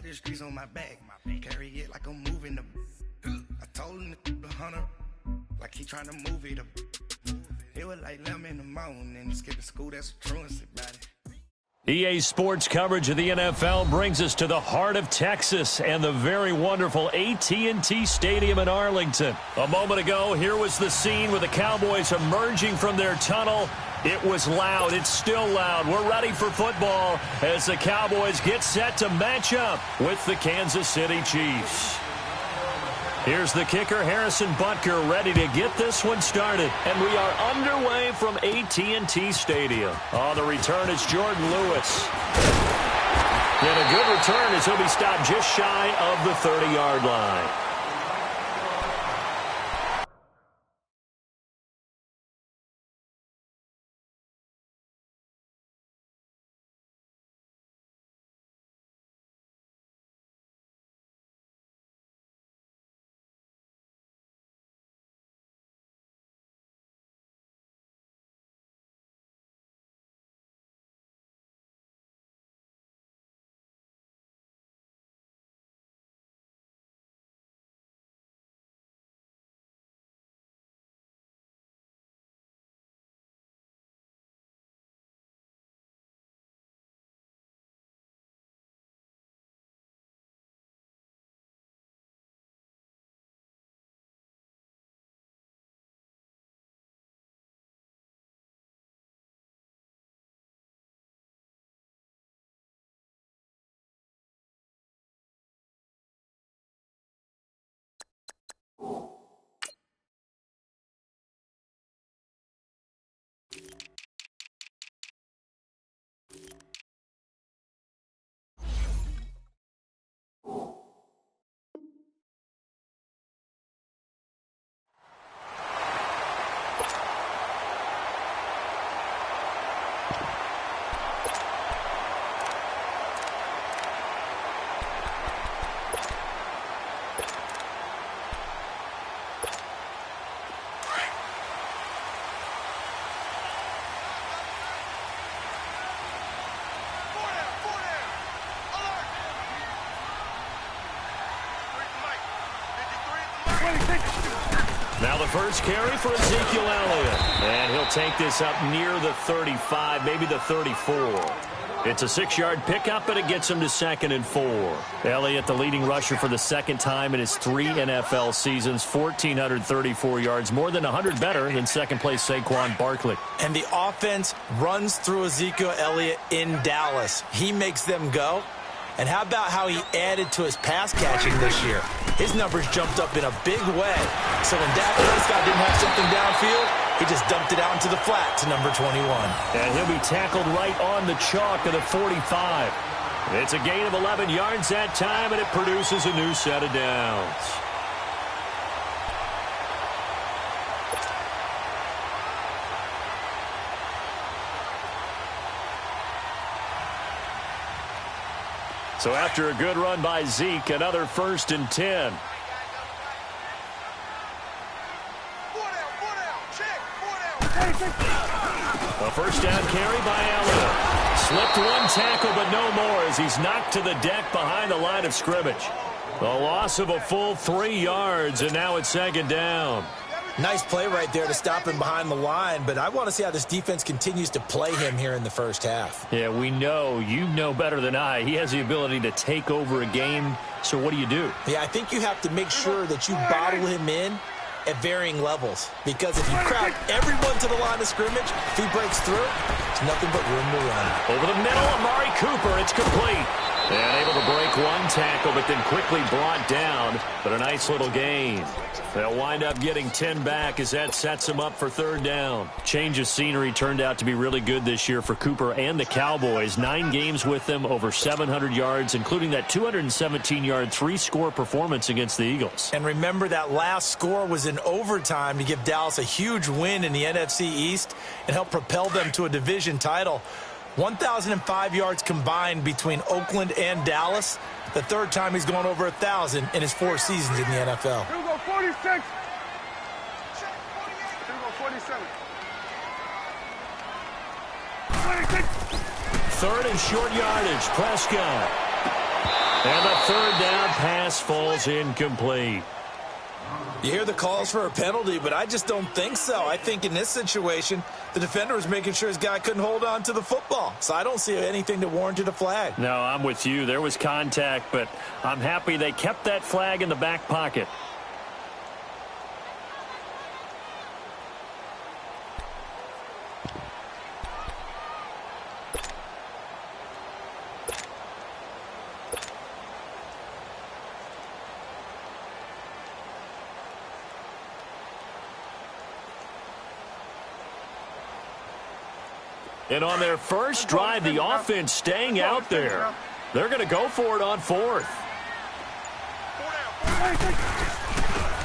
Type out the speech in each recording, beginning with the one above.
the streets on my back. Carry it like I'm moving the. I told him to the hunter, like he trying to move it up. It was like 11 in the morning and skipping school. That's a truancy about it. EA Sports coverage of the NFL brings us to the heart of Texas and the very wonderful AT&T Stadium in Arlington. A moment ago, here was the scene with the Cowboys emerging from their tunnel. It was loud. It's still loud. We're ready for football as the Cowboys get set to match up with the Kansas City Chiefs. Here's the kicker, Harrison Butker, ready to get this one started. And we are underway from AT&T Stadium. On the return, it's Jordan Lewis. And a good return as he'll be stopped just shy of the 30-yard line. Now the first carry for Ezekiel Elliott. And he'll take this up near the 35, maybe the 34. It's a 6-yard pickup, but it gets him to 2nd and 4. Elliott, the leading rusher for the second time in his 3 NFL seasons, 1,434 yards, more than 100 better than second-place Saquon Barkley. And the offense runs through Ezekiel Elliott in Dallas. He makes them go. And how about how he added to his pass catching this year? His numbers jumped up in a big way. So when Dak Prescott didn't have something downfield, he just dumped it out into the flat to number 21. And he'll be tackled right on the chalk of the 45. It's a gain of 11 yards that time, and it produces a new set of downs. So after a good run by Zeke, another 1st and 10. A first down carry by Elliott. Slipped one tackle, but no more as he's knocked to the deck behind the line of scrimmage. A loss of a full 3 yards, and now it's 2nd down. Nice play right there to stop him behind the line, but I want to see how this defense continues to play him here in the first half. Yeah, we know. You know better than I. He has the ability to take over a game, so what do you do? Yeah, I think you have to make sure that you bottle him in at varying levels, because if you crowd everyone to the line of scrimmage, if he breaks through, there's nothing but room to run. Over the middle, Amari Cooper, it's complete. And able to break one tackle, but then quickly brought down. But a nice little gain. They'll wind up getting 10 back as that sets them up for 3rd down. Change of scenery turned out to be really good this year for Cooper and the Cowboys. 9 games with them, over 700 yards, including that 217-yard 3-score performance against the Eagles. And remember, that last score was in overtime to give Dallas a huge win in the NFC East and help propel them to a division title. 1,005 yards combined between Oakland and Dallas. The 3rd time he's gone over 1,000 in his 4 seasons in the NFL. Here we go, 46. Here we go, 47. 3rd and short yardage. Prescott. And the third down pass falls incomplete. You hear the calls for a penalty, but I just don't think so. I think in this situation, the defender was making sure his guy couldn't hold on to the football. So I don't see anything that warranted a flag. No, I'm with you. There was contact, but I'm happy they kept that flag in the back pocket. And on their first drive, the offense staying out there. They're going to go for it on fourth.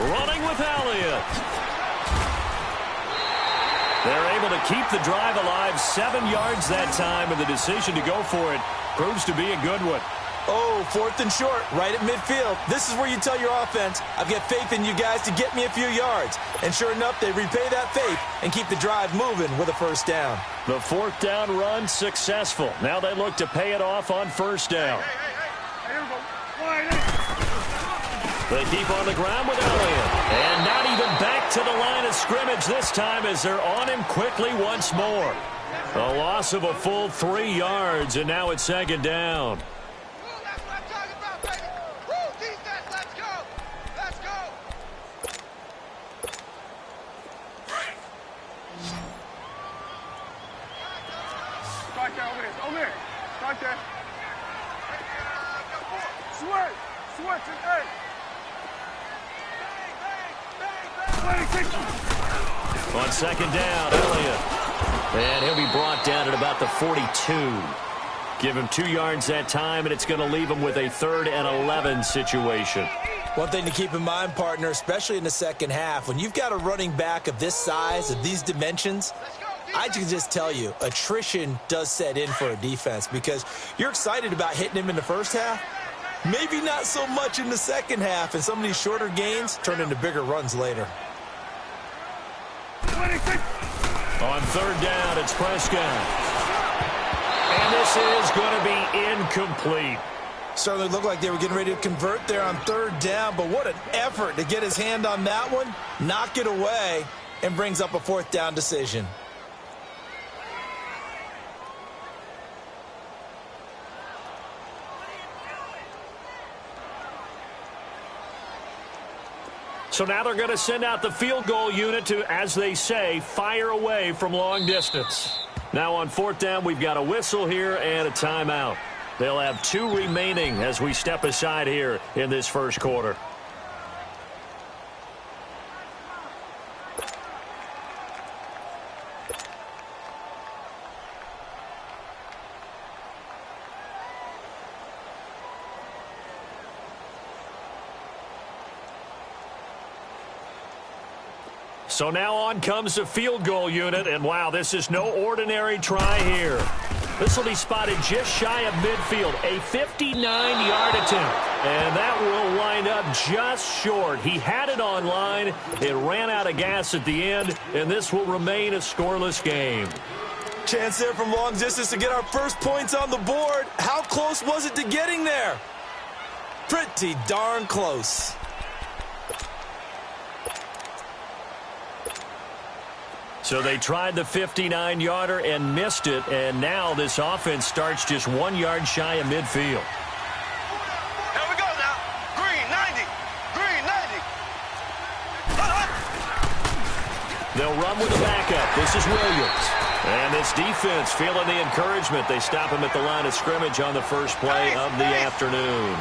Running with Elliott. They're able to keep the drive alive, 7 yards that time, and the decision to go for it proves to be a good one. Oh, 4th and short, right at midfield. This is where you tell your offense, I've got faith in you guys to get me a few yards. And sure enough, they repay that faith and keep the drive moving with a first down. The 4th down run successful. Now they look to pay it off on first down. They keep on the ground with Elliott. And not even back to the line of scrimmage this time as they're on him quickly once more. A loss of a full 3 yards, and now it's second down. On second down, Elliott. And he'll be brought down at about the 42. Give him 2 yards that time, and it's going to leave him with a 3rd and 11 situation. One thing to keep in mind, partner, especially in the second half, when you've got a running back of this size, of these dimensions, I can just tell you, attrition does set in for a defense because you're excited about hitting him in the first half. Maybe not so much in the second half, and some of these shorter gains turn into bigger runs later. On third down, it's Prescott. And this is going to be incomplete. Certainly looked like they were getting ready to convert there on third down, but what an effort to get his hand on that one, knock it away, and brings up a 4th down decision. So now they're going to send out the field goal unit to, as they say, fire away from long distance. Now on 4th down, we've got a whistle here and a timeout. They'll have 2 remaining as we step aside here in this first quarter. So now on comes the field goal unit, and wow, this is no ordinary try here. This will be spotted just shy of midfield, a 59-yard attempt. And that will wind up just short. He had it on line. It ran out of gas at the end, and this will remain a scoreless game. Chance there from long distance to get our first points on the board. How close was it to getting there? Pretty darn close. So they tried the 59-yarder and missed it, and now this offense starts just 1 yard shy of midfield. Here we go now. Green, 90. Green, 90. They'll run with the backup. This is Williams. And this defense feeling the encouragement. They stop him at the line of scrimmage on the first play of the afternoon.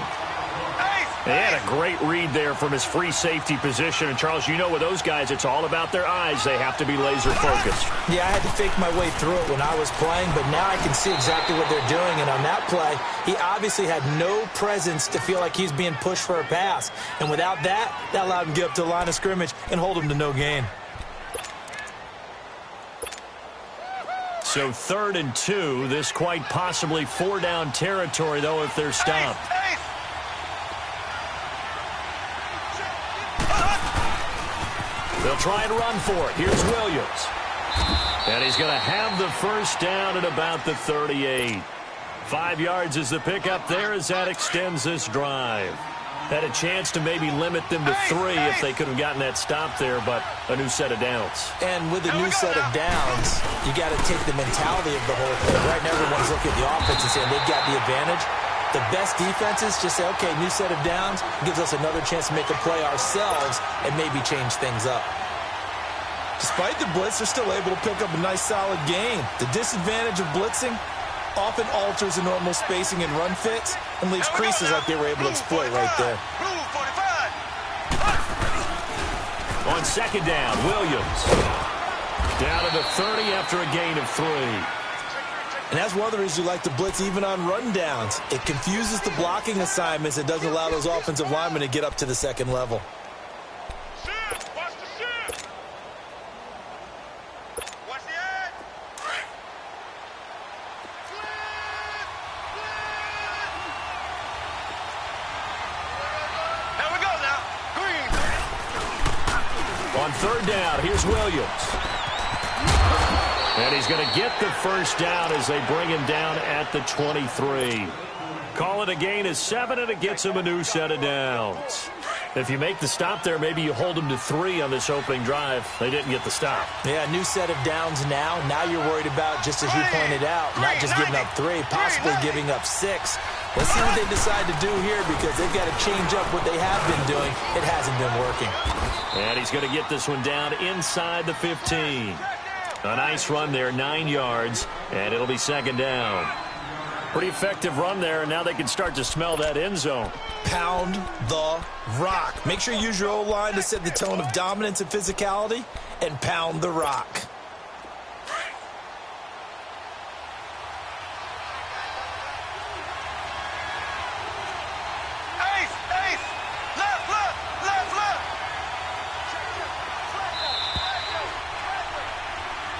They had a great read there from his free safety position. And, Charles, you know with those guys, it's all about their eyes. They have to be laser focused. Yeah, I had to fake my way through it when I was playing, but now I can see exactly what they're doing. And on that play, he obviously had no presence to feel like he's being pushed for a pass. And without that, that allowed him to get up to the line of scrimmage and hold him to no gain. So 3rd and 2. This quite possibly 4-down territory, though, if they're stopped. They'll try and run for it. Here's Williams. And he's going to have the first down at about the 38. 5 yards is the pickup there as that extends this drive. Had a chance to maybe limit them to 3 if they could have gotten that stop there, but a new set of downs. And with a new set of downs, you got to take the mentality of the whole thing. Right now, everyone's looking at the offense and saying they've got the advantage. The best defenses just say, okay, new set of downs gives us another chance to make a play ourselves and maybe change things up. Despite the blitz, they're still able to pick up a nice, solid gain. The disadvantage of blitzing often alters the normal spacing and run fits and leaves creases like they were able to exploit right there. On second down, Williams. Down to the 30 after a gain of 3. And that's one of the reasons you like to blitz even on run downs. It confuses the blocking assignments and doesn't allow those offensive linemen to get up to the second level. On third down, here's Williams. And he's going to get the first down as they bring him down at the 23. Call it a gain of 7, and it gets him a new set of downs. If you make the stop there, maybe you hold them to 3 on this opening drive. They didn't get the stop. Yeah, new set of downs now. Now you're worried about, just as you pointed out, not just giving up 3, possibly giving up 6. Let's see what they decide to do here because they've got to change up what they have been doing. It hasn't been working. And he's going to get this one down inside the 15. A nice run there, 9 yards, and it'll be second down. Pretty effective run there, and now they can start to smell that end zone. Pound the rock. Make sure you use your O-line to set the tone of dominance and physicality, and pound the rock.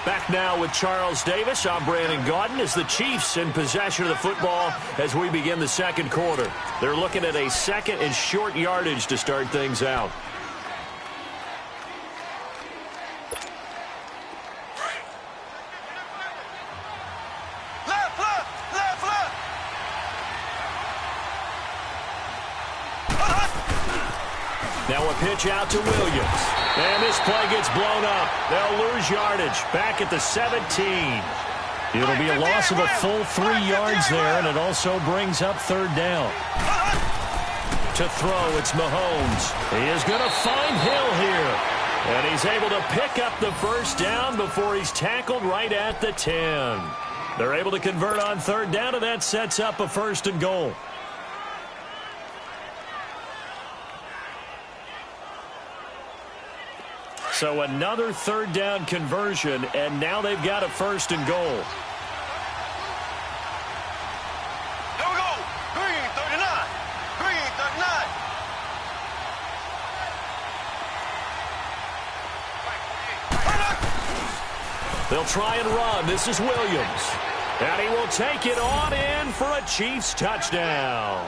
Back now with Charles Davis. I'm Brandon Gaudin as the Chiefs in possession of the football as we begin the second quarter. They're looking at a second and short yardage to start things out. Now a pitch out to Williams. And this play gets blown up. They'll lose yardage back at the 17. It'll be a loss of a full 3 yards there, and it also brings up third down. To throw, it's Mahomes. He is going to find Hill here. And he's able to pick up the first down before he's tackled right at the 10. They're able to convert on third down, and that sets up a first and goal. So another third down conversion, and now they've got a first and goal. There we go. Green 39. Green 39. They'll try and run. This is Williams. And he will take it on in for a Chiefs touchdown.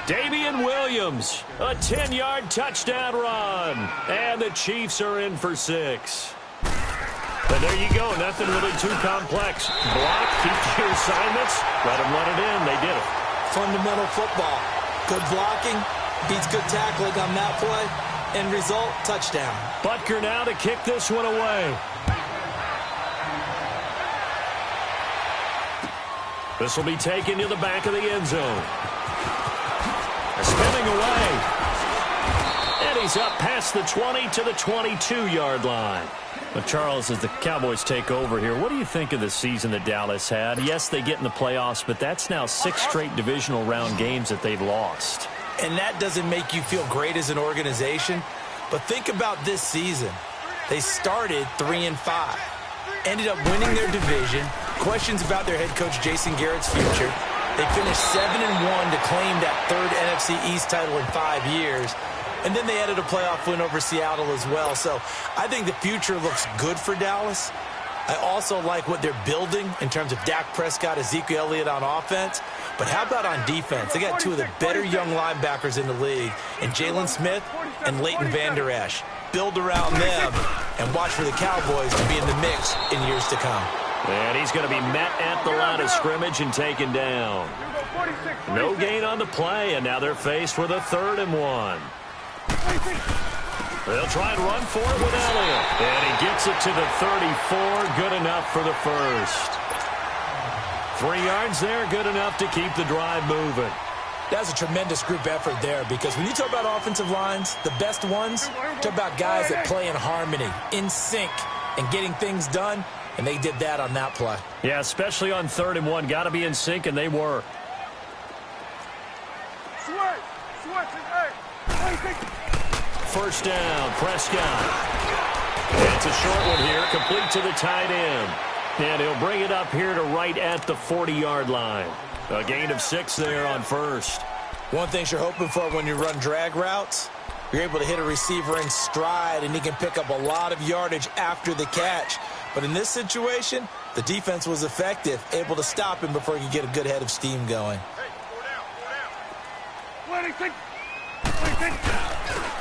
Damian Williams, a 10-yard touchdown run. And the Chiefs are in for 6. And there you go. Nothing really too complex. Block, keep your assignments, let it in. They did it. Fundamental football. Good blocking beats good tackling on that play. End result, touchdown. Butker now to kick this one away. This will be taken to the back of the end zone. Spinning away. And he's up past the 20 to the 22-yard line. But Charles, as the Cowboys take over here, what do you think of the season that Dallas had? Yes, they get in the playoffs, but that's now 6 straight divisional round games that they've lost. And that doesn't make you feel great as an organization. But think about this season. They started 3-5. Ended up winning their division. Questions about their head coach Jason Garrett's future. They finished 7-1 to claim that 3rd NFC East title in 5 years. And then they added a playoff win over Seattle as well. So I think the future looks good for Dallas. I also like what they're building in terms of Dak Prescott, Ezekiel Elliott on offense. But how about on defense? They got 2 of the better young linebackers in the league, and Jalen Smith and Leighton Vander Esch. Build around them and watch for the Cowboys to be in the mix in years to come. And he's going to be met at the line of scrimmage and taken down. No gain on the play, and now they're faced with a 3rd and 1. They'll try and run for it with Elliott. And he gets it to the 34. Good enough for the first. 3 yards there, good enough to keep the drive moving. That's a tremendous group effort there, because when you talk about offensive lines, the best ones, talk about guys that play in harmony, in sync, and getting things done, and they did that on that play. Yeah, especially on 3rd and 1. Got to be in sync, and they were. First down, Prescott. It's a short one here, complete to the tight end. And he'll bring it up here to right at the 40-yard line. A gain of 6 there on first. One thing you're hoping for when you run drag routes, you're able to hit a receiver in stride, and he can pick up a lot of yardage after the catch. But in this situation, the defense was effective, able to stop him before he could get a good head of steam going.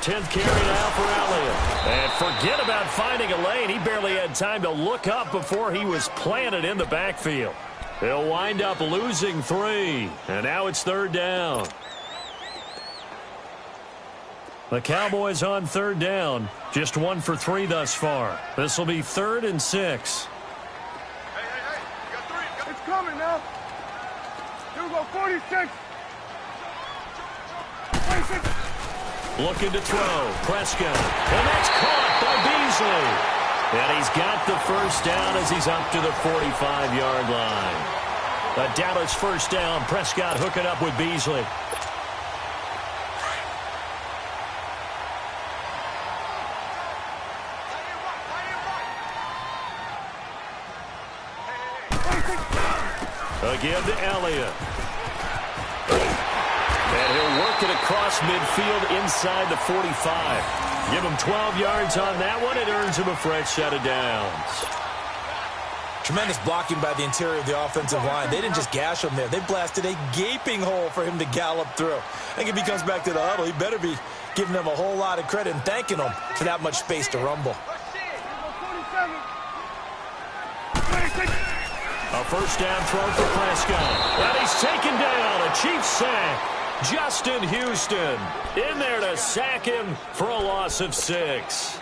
10th carry now for Elliott. And forget about finding a lane. He barely had time to look up before he was planted in the backfield. He'll wind up losing 3. And now it's 3rd down. The Cowboys on 3rd down. Just 1 for 3 thus far. This will be 3rd and 6. Hey, you got 3. It's coming now. Here we go, 46. 26. Looking to throw. Prescott. And that's caught by Beasley. And he's got the first down as he's up to the 45-yard line. A Dallas first down. Prescott hooking up with Beasley. Again to Elliott. And he'll work it across midfield inside the 45. Give him 12 yards on that one. It earns him a fresh set of downs. Tremendous blocking by the interior of the offensive line. They didn't just gash him there. They blasted a gaping hole for him to gallop through. I think if he comes back to the huddle, he better be giving them a whole lot of credit and thanking them for that much space to rumble. A first down throw for Prescott. And he's taken down. A Chiefs sack. Justin Houston in there to sack him for a loss of 6.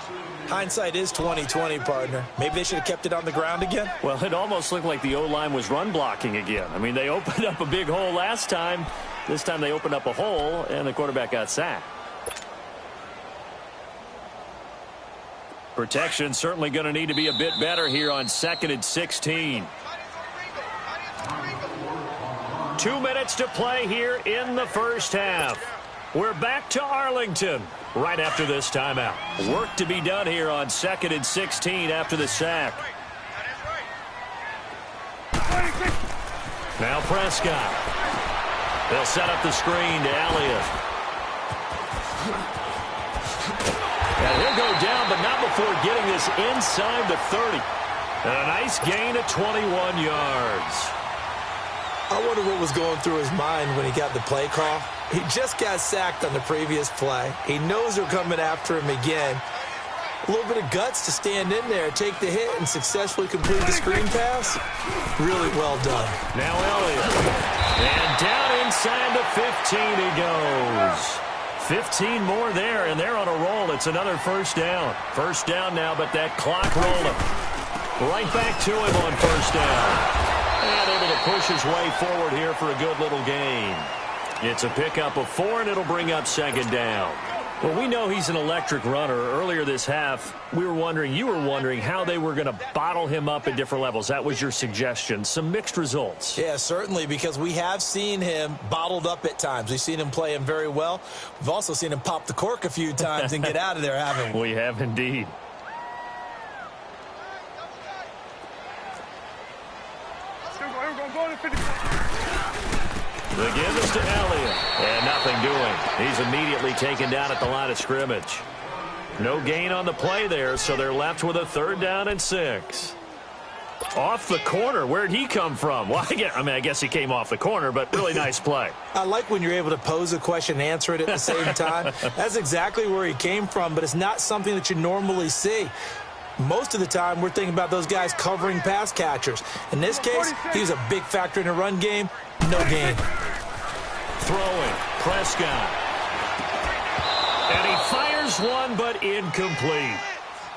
Hindsight is 20/20, partner. Maybe they should have kept it on the ground again. Well, it almost looked like the O-line was run blocking again. I mean, they opened up a big hole last time. This time they opened up a hole, and the quarterback got sacked. Protection certainly going to need to be a bit better here on 2nd and 16. 2 minutes to play here in the first half. We're back to Arlington right after this timeout. Work to be done here on 2nd and 16 after the sack. Now Prescott. They'll set up the screen to Elliott. And he'll go down, but not before getting this inside the 30. And a nice gain of 21 yards. I wonder what was going through his mind when he got the play call. He just got sacked on the previous play. He knows they're coming after him again. A little bit of guts to stand in there, take the hit, and successfully complete the screen pass. Really well done. Now Elliott. And down inside the 15 he goes. 15 more there, and they're on a roll. It's another first down. First down now, but that clock rolling. Right back to him on first down. And able to push his way forward here for a good little gain. It's a pickup of 4, and it'll bring up 2nd down. Well, we know he's an electric runner. Earlier this half, you were wondering how they were going to bottle him up at different levels. That was your suggestion. Some mixed results. Yeah, certainly, because we have seen him bottled up at times. We've seen him play him very well. We've also seen him pop the cork a few times and get out of there, haven't we? We have indeed. The give is to Elliott. And nothing doing. He's immediately taken down at the line of scrimmage. No gain on the play there, so they're left with a 3rd down and 6. Off the corner. Where'd he come from? Well, I guess he came off the corner, but really nice play. I like when you're able to pose a question and answer it at the same time. That's exactly where he came from, but it's not something that you normally see. Most of the time, we're thinking about those guys covering pass catchers. In this case, he was a big factor in the run game. No gain. Throwing, Prescott. And he fires one, but incomplete.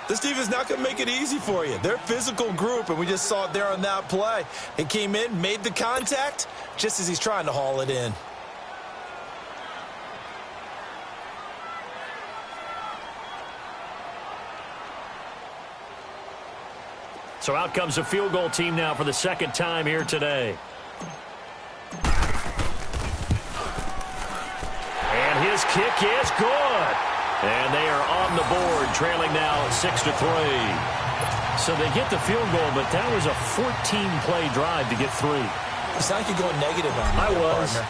This defense not going to make it easy for you. They're a physical group, and we just saw it there on that play. He came in, made the contact, just as he's trying to haul it in. So out comes a field goal team now for the second time here today. And his kick is good. And they are on the board, trailing now 6-3. So they get the field goal, but that was a 14-play drive to get 3. It's like you're going negative on me,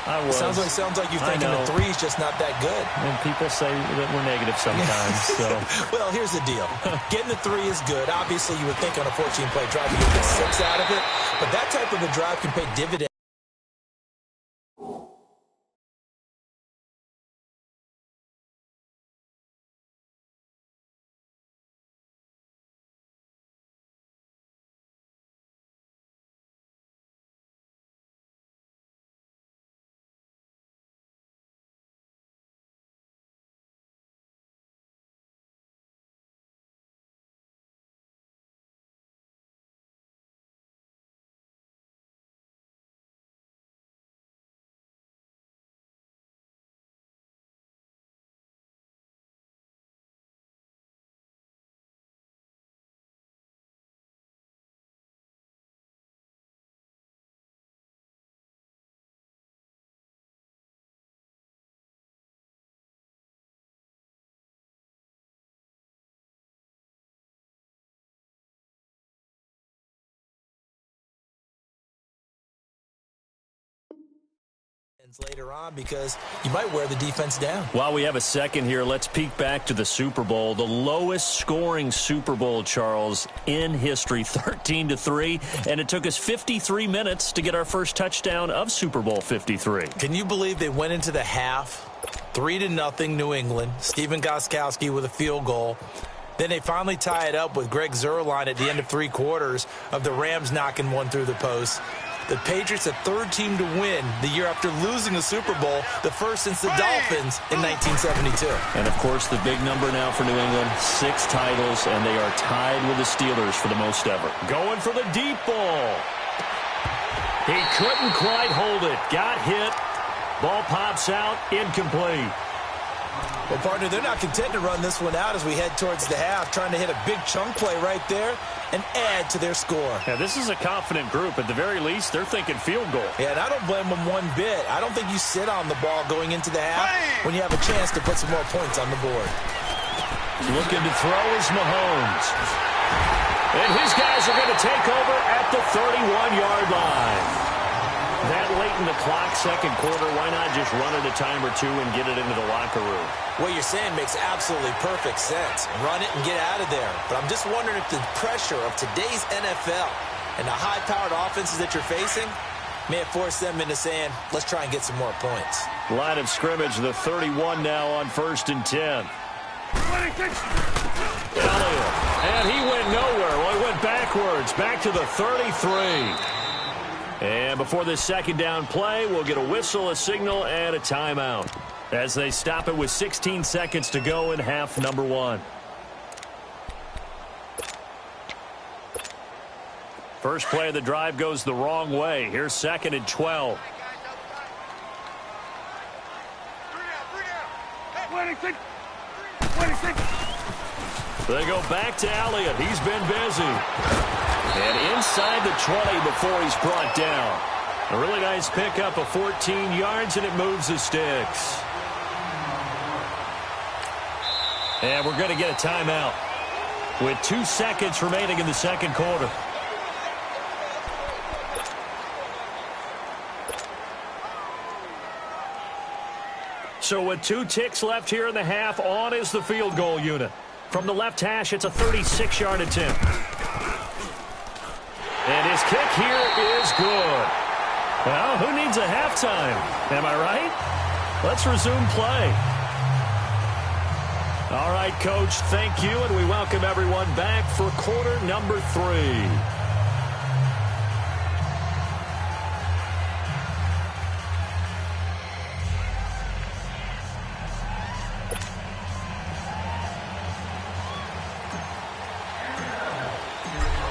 I was. Sounds like you're thinking the 3's just not that good. And people say that we're negative sometimes. So. Well, here's the deal. Getting the 3 is good. Obviously, you would think on a 14-play drive you would get 6 out of it. But that type of a drive can pay dividends. Later on because you might wear the defense down. While we have a second here, let's peek back to the Super Bowl. The lowest scoring Super Bowl, Charles, in history, 13-3, and it took us 53 minutes to get our first touchdown of Super Bowl 53. Can you believe they went into the half, 3-0 New England, Stephen Gostkowski with a field goal. Then they finally tie it up with Greg Zuerlein at the end of 3 quarters of the Rams knocking one through the post. The Patriots, the 3rd team to win the year after losing the Super Bowl, the first since the Dolphins in 1972. And, of course, the big number now for New England, 6 titles, and they are tied with the Steelers for the most ever. Going for the deep ball. He couldn't quite hold it. Got hit. Ball pops out. Incomplete. Well, partner, they're not content to run this one out as we head towards the half, trying to hit a big chunk play right there and add to their score. Yeah, this is a confident group. At the very least, they're thinking field goal. Yeah, and I don't blame them one bit. I don't think you sit on the ball going into the half when you have a chance to put some more points on the board. Looking to throw is Mahomes. And his guys are going to take over at the 31-yard line. That late in the clock, second quarter, why not just run it a time or 2 and get it into the locker room? What you're saying makes absolutely perfect sense. Run it and get out of there. But I'm just wondering if the pressure of today's NFL and the high-powered offenses that you're facing may have forced them into saying, let's try and get some more points. Line of scrimmage, the 31 now on 1st and 10. Elliott, and he went nowhere. Well, he went backwards, back to the 33. And before this second down play, we'll get a whistle, a signal, and a timeout as they stop it with 16 seconds to go in half number 1. First play of the drive goes the wrong way. Here's 2nd and 12. They go back to Elliott. He's been busy. And inside the 20 before he's brought down. A really nice pickup of 14 yards, and it moves the sticks. And we're going to get a timeout with 2 seconds remaining in the second quarter. So with 2 ticks left here in the half, on is the field goal unit. From the left hash, it's a 36-yard attempt. And his kick here is good. Well, who needs a halftime? Am I right? Let's resume play. All right, Coach, thank you, and we welcome everyone back for quarter number 3.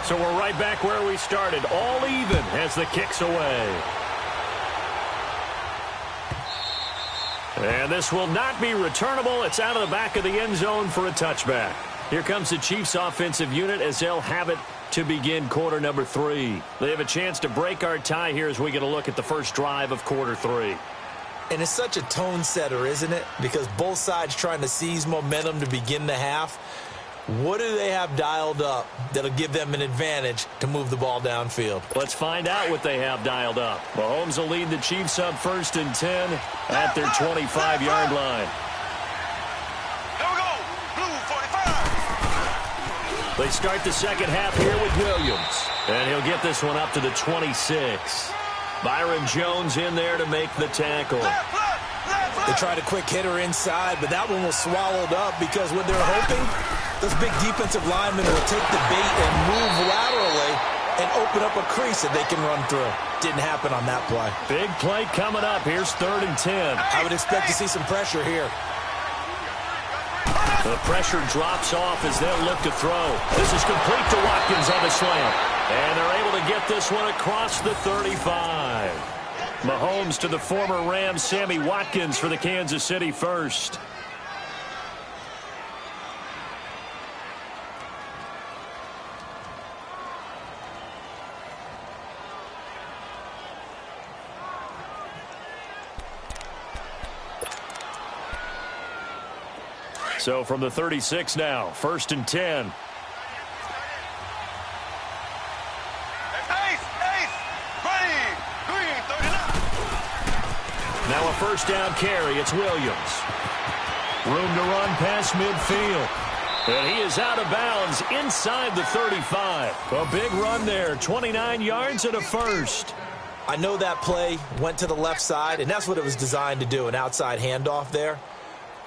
So we're right back where we started, all even as the kick's away. And this will not be returnable. It's out of the back of the end zone for a touchback. Here comes the Chiefs offensive unit as they'll have it to begin quarter number 3. They have a chance to break our tie here as we get a look at the first drive of quarter 3. And it's such a tone setter, isn't it? Because both sides trying to seize momentum to begin the half. What do they have dialed up that'll give them an advantage to move the ball downfield? Let's find out what they have dialed up. Mahomes will lead the Chiefs up 1st and 10 at their 25-yard line. Here we go. Blue 45. They start the second half here with Williams. And he'll get this one up to the 26. Byron Jones in there to make the tackle. They tried a quick hitter inside, but that one was swallowed up because what they're hoping, those big defensive linemen will take the bait and move laterally and open up a crease that they can run through. Didn't happen on that play. Big play coming up. Here's 3rd and 10. I would expect to see some pressure here. The pressure drops off as they'll look to throw. This is complete to Watkins on the slant. And they're able to get this one across the 35. Mahomes to the former Rams, Sammy Watkins for the Kansas City first. So from the 36 now, 1st and 10. Now a first down carry. It's Williams. Room to run past midfield. And he is out of bounds inside the 35. A big run there. 29 yards and a first. I know that play went to the left side, and that's what it was designed to do, an outside handoff there.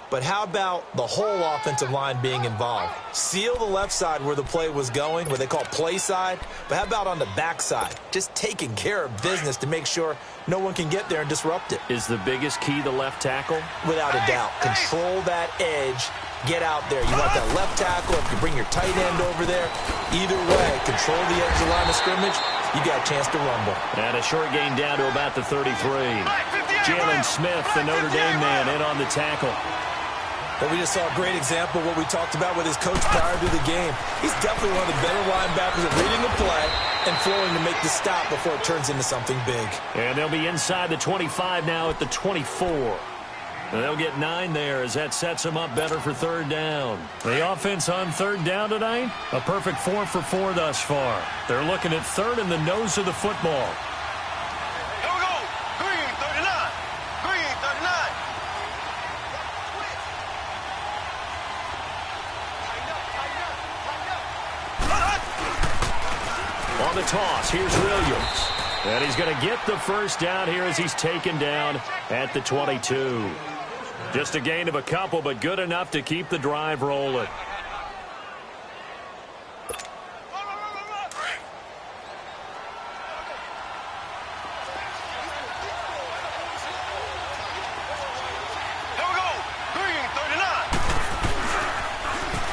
But how about the whole offensive line being involved? Seal the left side where the play was going, what they call play side. But how about on the back side? Just taking care of business to make sure no one can get there and disrupt it. Is the biggest key the left tackle? Without a doubt. Control that edge. Get out there. You want that left tackle. If you bring your tight end over there, either way, control the edge of the line of scrimmage, you got a chance to rumble. And a short gain down to about the 33. Jalen Smith, the Notre Dame man, in on the tackle. But we just saw a great example of what we talked about with his coach prior to the game. He's definitely one of the better linebackers at reading the play and flowing to make the stop before it turns into something big. And they'll be inside the 25 now at the 24. And they'll get 9 there as that sets them up better for 3rd down. The offense on 3rd down tonight, a perfect 4 for 4 thus far. They're looking at 3rd in the nose of the football. Here we go. Green 39. Green 39. On the toss, here's Williams. And he's going to get the first down here as he's taken down at the 22. Just a gain of a couple, but good enough to keep the drive rolling.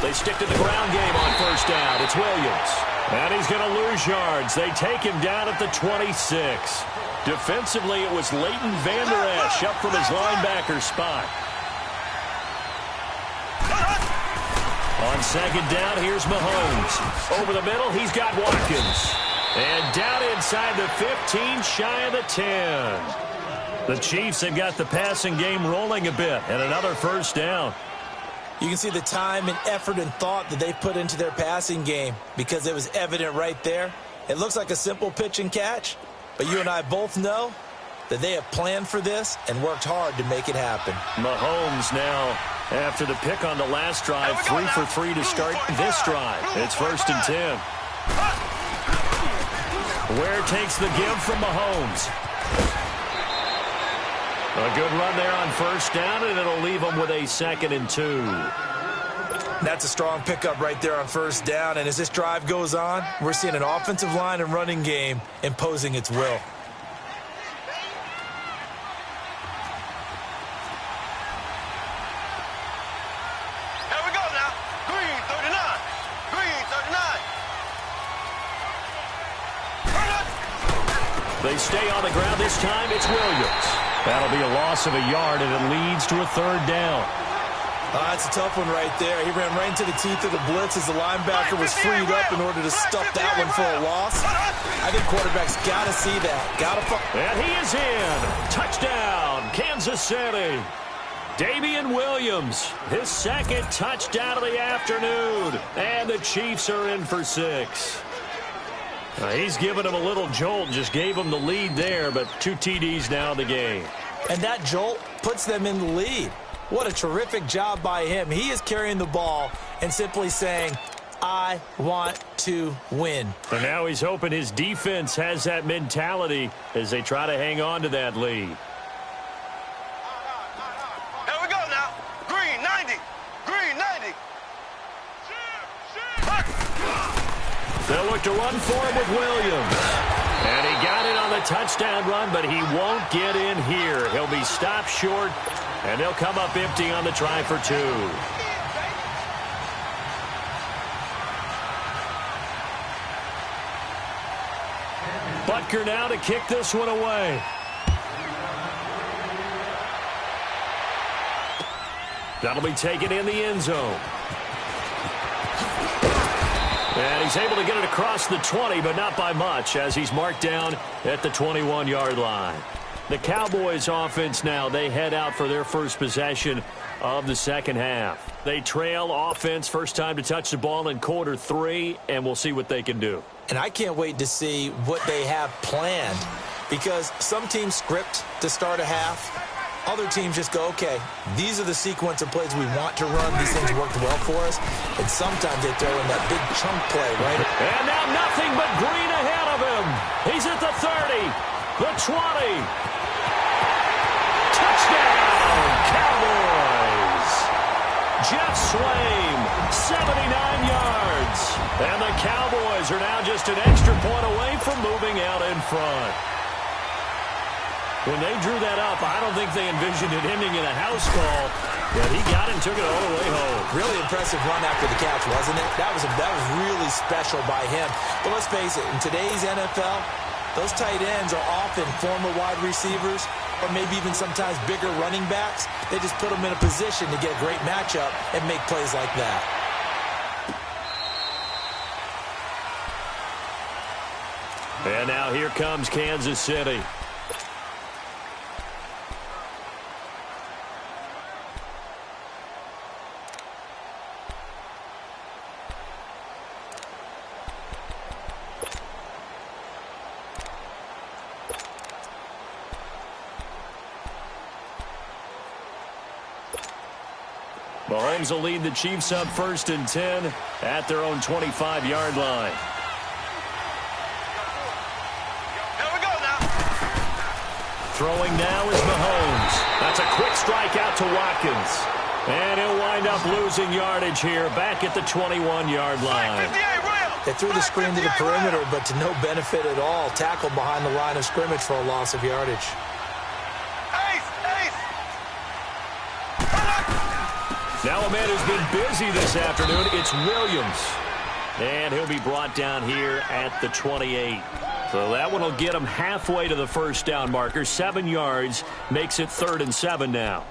They stick to the ground game on 1st down. It's Williams. And he's going to lose yards. They take him down at the 26. Defensively, it was Leighton Vander Esch up from his linebacker spot. On 2nd down, here's Mahomes. Over the middle, he's got Watkins. And down inside the 15, shy of the 10. The Chiefs have got the passing game rolling a bit, and another 1st down. You can see the time and effort and thought that they put into their passing game because it was evident right there. It looks like a simple pitch and catch, but you and I both know that they have planned for this and worked hard to make it happen. Mahomes now, after the pick on the last drive, 3 for 3 to start this drive. It's 1st and 10. Ware takes the give from Mahomes. A good run there on 1st down, and it'll leave them with a 2nd and 2. That's a strong pickup right there on first down. And as this drive goes on, we're seeing an offensive line and running game imposing its will. Here we go now. Green 39. Green 39. They stay on the ground this time. It's Williams. That'll be a loss of a yard, and it leads to a third down. That's a tough one right there. He ran right into the teeth of the blitz as the linebacker was freed up in order to stuff that one for a loss. I think quarterbacks got to see that. And he is in. Touchdown, Kansas City. Damian Williams, his second touchdown of the afternoon. And the Chiefs are in for 6. He's given him a little jolt, just gave him the lead there, but 2 TDs now in the game. And that jolt puts them in the lead. What a terrific job by him. He is carrying the ball and simply saying, I want to win. And now he's hoping his defense has that mentality as they try to hang on to that lead. Here we go now. Green 90. Green 90. They'll look to run for him with Williams. And he got it on the touchdown run, but he won't get in here. He'll be stopped short, and they'll come up empty on the try for 2. Butker now to kick this one away. That'll be taken in the end zone. And he's able to get it across the 20, but not by much, as he's marked down at the 21-yard line. The Cowboys offense now, they head out for their first possession of the second half. They trail offense, first time to touch the ball in quarter 3, and we'll see what they can do. And I can't wait to see what they have planned, because some teams script to start a half. Other teams just go, okay, these are the sequence of plays we want to run. These things worked well for us. And sometimes they throw in that big chunk play, right? And now nothing but Green ahead of him. He's at the 30, the 20. Touchdown, Cowboys. Jeff Swaim, 79 yards. And the Cowboys are now just an extra point away from moving out in front. When they drew that up, I don't think they envisioned it ending in a house call, but he got it and took it all the way home. Really impressive run after the catch, wasn't it? That was really special by him. But let's face it, in today's NFL, those tight ends are often former wide receivers or maybe even sometimes bigger running backs. They just put them in a position to get a great matchup and make plays like that. And now here comes Kansas City. Mahomes will lead the Chiefs up 1st and 10 at their own 25-yard line. Here we go now. Throwing now is Mahomes. That's a quick strike out to Watkins. And he'll wind up losing yardage here back at the 21-yard line. They threw the screen to the perimeter, but to no benefit at all. Tackled behind the line of scrimmage for a loss of yardage. Now a man who's been busy this afternoon, it's Williams. And he'll be brought down here at the 28. So that one will get him halfway to the first down marker. 7 yards makes it 3rd and 7 now.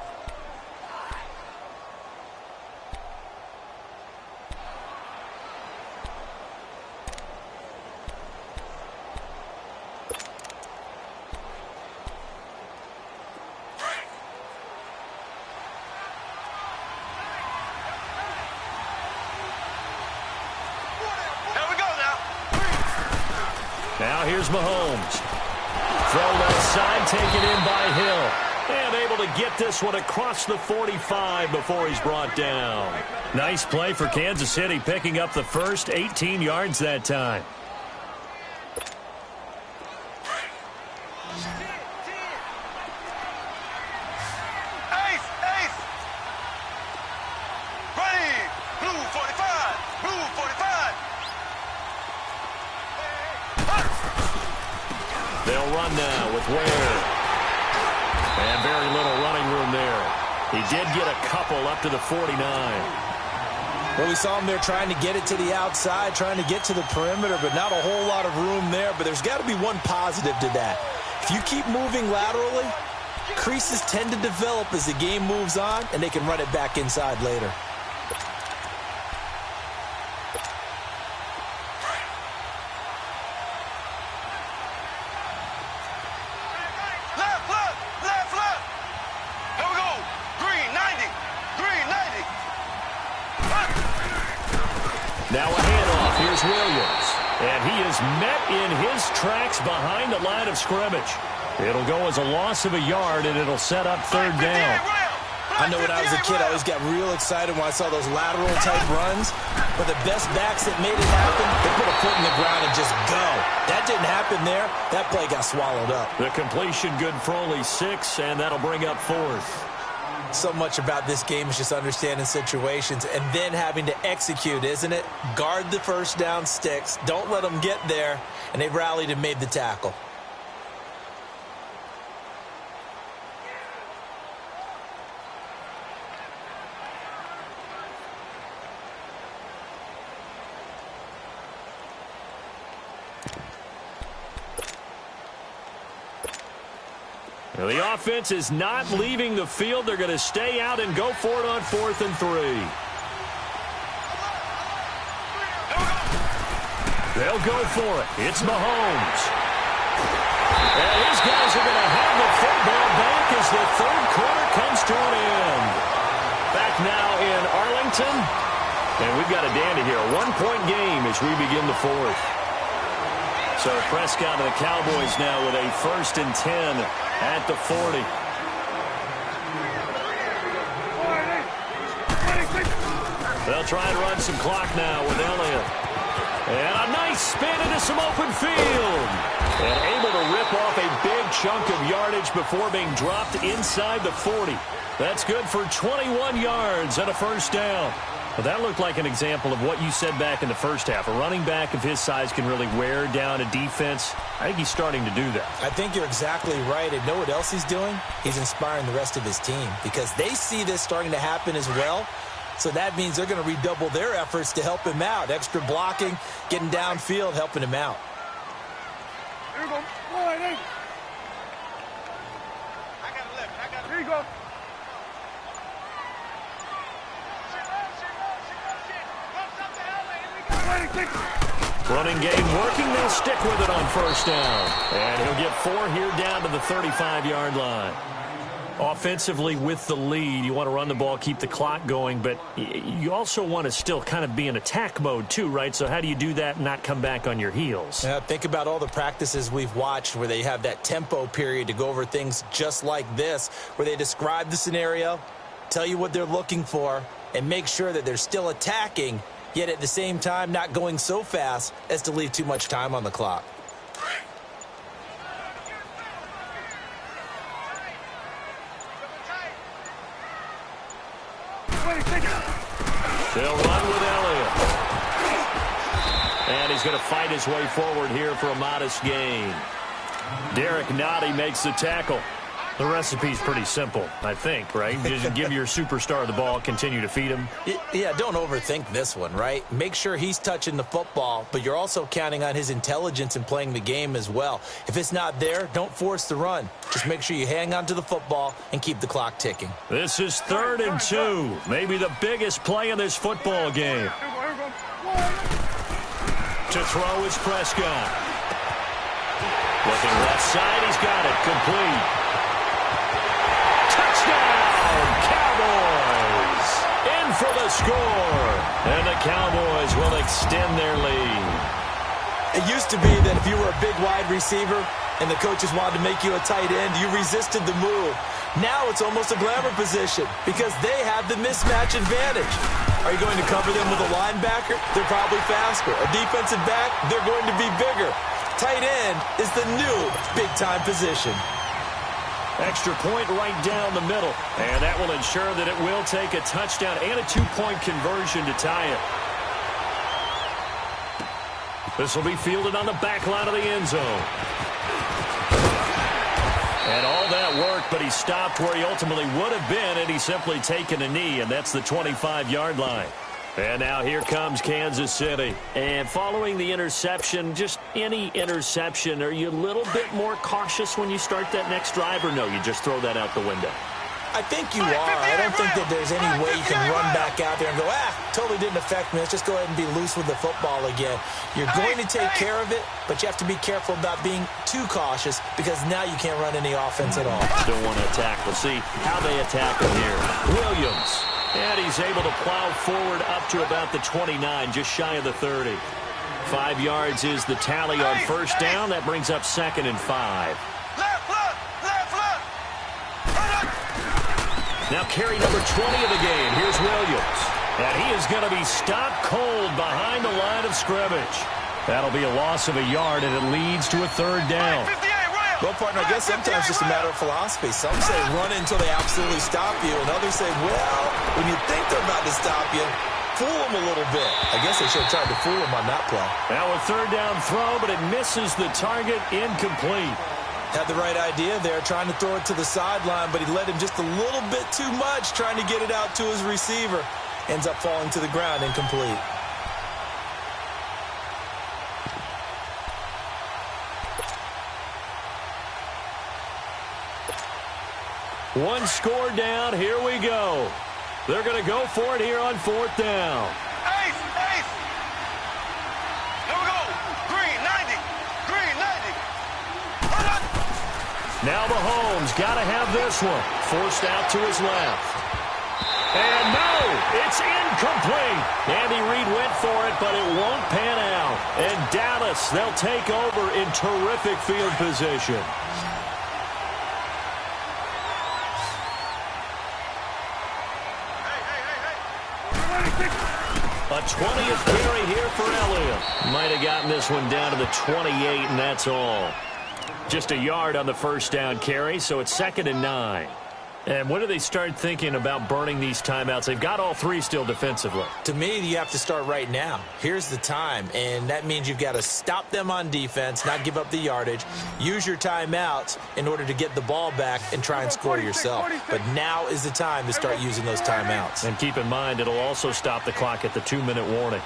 Now here's Mahomes. Throw left side, taken in by Hill. And able to get this one across the 45 before he's brought down. Nice play for Kansas City, picking up the first 18 yards that time. Ace! Ready! Blue They'll run now with Ware. And very little running room there. He did get a couple up to the 49. Well, we saw him there trying to get it to the outside, trying to get to the perimeter, but not a whole lot of room there. But there's got to be one positive to that. If you keep moving laterally, creases tend to develop as the game moves on, and they can run it back inside later. Now a handoff. Here's Williams. And he is met in his tracks behind the line of scrimmage. It'll go as a loss of a yard, and it'll set up third down. I know when I was a kid, I always got real excited when I saw those lateral-type runs. But the best backs that made it happen, they put a foot in the ground and just go. That didn't happen there. That play got swallowed up. The completion good for only 6, and that'll bring up fourth. So much about this game is just understanding situations and then having to execute, isn't it? Guard the first down sticks. Don't let them get there. And they rallied and made the tackle. Now the offense is not leaving the field. They're going to stay out and go for it on 4th and 3. They'll go for it. It's Mahomes. And his guys are going to have the football back as the third quarter comes to an end. Back now in Arlington. And we've got a dandy here. A 1-point game as we begin the fourth. So Prescott and the Cowboys now with a 1st and 10 at the 40. They'll try and run some clock now with Elliott. And a nice spin into some open field. And able to rip off a big chunk of yardage before being dropped inside the 40. That's good for 21 yards and a first down. Well, that looked like an example of what you said back in the first half. A running back of his size can really wear down a defense. I think he's starting to do that. I think you're exactly right. And know what else he's doing? He's inspiring the rest of his team because they see this starting to happen as well. So that means they're going to redouble their efforts to help him out. Extra blocking, getting downfield, helping him out. Here you go. I got it left. Here you go. Running game working. They'll stick with it on first down. And he'll get 4 here down to the 35-yard line. Offensively with the lead, you want to run the ball, keep the clock going, but you also want to still kind of be in attack mode too, right? So how do you do that and not come back on your heels? Yeah, think about all the practices we've watched where they have that tempo period to go over things just like this, where they describe the scenario, tell you what they're looking for, and make sure that they're still attacking, yet at the same time not going so fast as to leave too much time on the clock. They'll run with Elliott. And he's going to fight his way forward here for a modest gain. Derek Nottie makes the tackle. The recipe's pretty simple, I think, right? Just give your superstar the ball, continue to feed him. Yeah, don't overthink this one, right? Make sure he's touching the football, but you're also counting on his intelligence in playing the game as well. If it's not there, don't force the run. Just make sure you hang on to the football and keep the clock ticking. This is 3rd and 2. Maybe the biggest play in this football game. To throw is Prescott. Looking left side, he's got it. Complete. Cowboys in for the score, and the Cowboys will extend their lead. It used to be that if you were a big wide receiver and the coaches wanted to make you a tight end, you resisted the move. Now it's almost a glamour position because they have the mismatch advantage. Are you going to cover them with a linebacker? They're probably faster. A defensive back? They're going to be bigger. Tight end is the new big-time position. Extra point right down the middle. And that will ensure that it will take a touchdown and a 2-point conversion to tie it. This will be fielded on the back line of the end zone. And all that work, but he stopped where he ultimately would have been, and he's simply taken a knee, and that's the 25-yard line. And now here comes Kansas City. And following the interception, just any interception, are you a little bit more cautious when you start that next drive, or no, you just throw that out the window? I think you are. I don't think that there's any way you can run back out there and go, totally didn't affect me. Let's just go ahead and be loose with the football again. You're going to take care of it, but you have to be careful about being too cautious because now you can't run any offense at all. Don't want to attack. We'll see how they attack him here. Williams. And he's able to plow forward up to about the 29, just shy of the 30. 5 yards is the tally on first down. That brings up 2nd and 5. Now carry number 20 of the game. Here's Williams. And he is going to be stopped cold behind the line of scrimmage. That'll be a loss of a yard, and it leads to a 3rd down. Well, partner, I guess sometimes it's just a matter of philosophy. Some say run until they absolutely stop you, and others say, well, when you think they're about to stop you, fool them a little bit. I guess they should have tried to fool them on that play. Now a 3rd down throw, but it misses the target, incomplete. Had the right idea there, trying to throw it to the sideline, but he let him just a little bit too much, trying to get it out to his receiver. Ends up falling to the ground, incomplete. One score down. Here we go. They're going to go for it here on 4th down. Ace! Here we go. Green, 90. Green, 90. Now Mahomes got to have this one. Forced out to his left. And no, it's incomplete. Andy Reid went for it, but it won't pan out. And Dallas, they'll take over in terrific field position. A 20th carry here for Elliott. Might have gotten this one down to the 28, and that's all. Just a yard on the first down carry, so it's 2nd and 9. And when do they start thinking about burning these timeouts? They've got all 3 still defensively. To me, you have to start right now. Here's the time, and that means you've got to stop them on defense, not give up the yardage, use your timeouts in order to get the ball back and try and score yourself. But now is the time to start using those timeouts. And keep in mind, it'll also stop the clock at the 2-minute warning.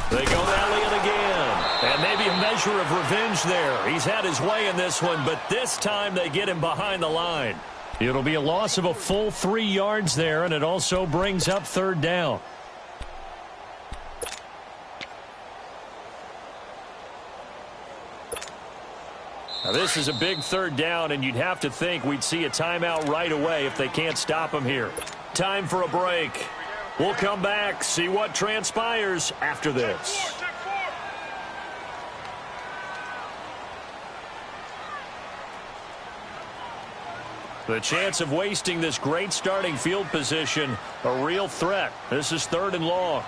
They go to Elliott again. And maybe a measure of revenge there. He's had his way in this one, but this time they get him behind the line. It'll be a loss of a full 3 yards there, and it also brings up 3rd down. Now this is a big 3rd down, and you'd have to think we'd see a timeout right away if they can't stop him here. Time for a break. We'll come back, see what transpires after this. The chance of wasting this great starting field position, a real threat. This is 3rd and long.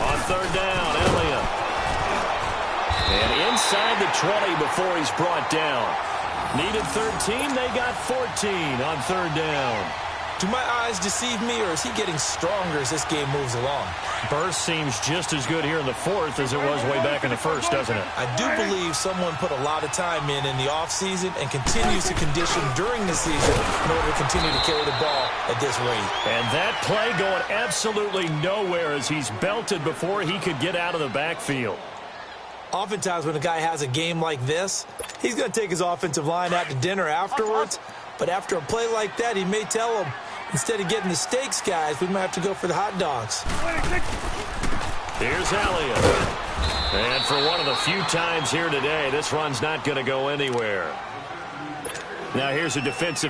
On 3rd down, Elliott. And inside the 20 before he's brought down. Needed 13, they got 14 on 3rd down. Do my eyes deceive me, or is he getting stronger as this game moves along? Burst seems just as good here in the 4th as it was way back in the 1st, doesn't it? I do believe someone put a lot of time in the offseason and continues to condition during the season in order to continue to carry the ball at this rate. And that play going absolutely nowhere as he's belted before he could get out of the backfield. Oftentimes when a guy has a game like this, he's going to take his offensive line out to dinner afterwards. But after a play like that, he may tell them, instead of getting the steaks, guys, we might have to go for the hot dogs. Here's Elliott. And for one of the few times here today, this run's not going to go anywhere. Now here's a defensive